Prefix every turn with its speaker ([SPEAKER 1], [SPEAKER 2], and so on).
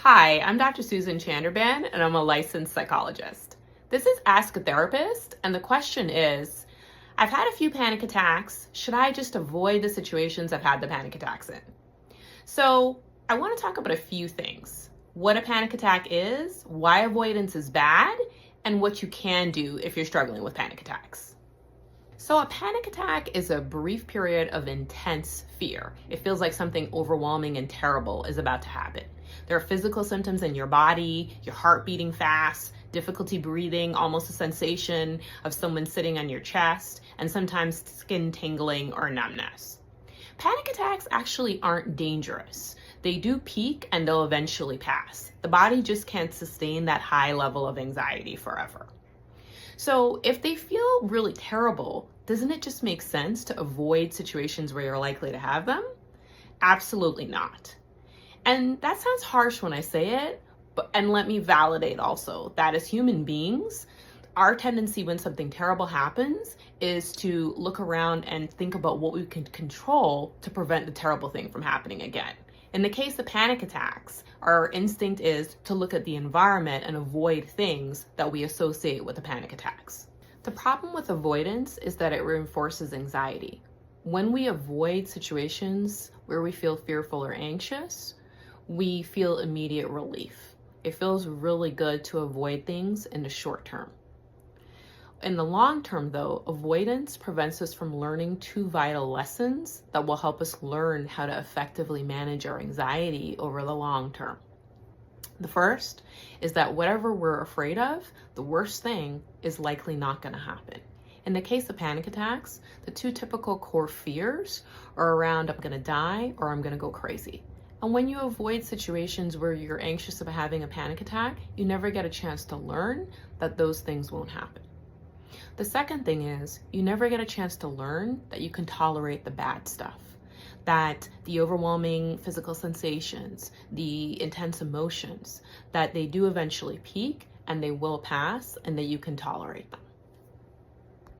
[SPEAKER 1] Hi, I'm Dr. Susan Chanderban, and I'm a licensed psychologist. This is Ask a Therapist, and the question is, I've had a few panic attacks. Should I just avoid the situations I've had the panic attacks in? So, I want to talk about a few things. What a panic attack is, why avoidance is bad, and what you can do if you're struggling with panic attacks. So a panic attack is a brief period of intense fear. It feels like something overwhelming and terrible is about to happen. There are physical symptoms in your body, your heart beating fast, difficulty breathing, almost a sensation of someone sitting on your chest, and sometimes skin tingling or numbness. Panic attacks actually aren't dangerous. They do peak and they'll eventually pass. The body just can't sustain that high level of anxiety forever. So if they feel really terrible, doesn't it just make sense to avoid situations where you're likely to have them? Absolutely not. And that sounds harsh when I say it, and let me validate also that as human beings, our tendency when something terrible happens is to look around and think about what we can control to prevent the terrible thing from happening again. In the case of panic attacks, our instinct is to look at the environment and avoid things that we associate with the panic attacks. The problem with avoidance is that it reinforces anxiety. When we avoid situations where we feel fearful or anxious, we feel immediate relief. It feels really good to avoid things in the short term. In the long term, though, avoidance prevents us from learning two vital lessons that will help us learn how to effectively manage our anxiety over the long term. The first is that whatever we're afraid of, the worst thing is likely not going to happen. In the case of panic attacks, the two typical core fears are around I'm going to die or I'm going to go crazy. And when you avoid situations where you're anxious about having a panic attack, you never get a chance to learn that those things won't happen. The second thing is you never get a chance to learn that you can tolerate the bad stuff, that the overwhelming physical sensations, the intense emotions, that they do eventually peak and they will pass and that you can tolerate them.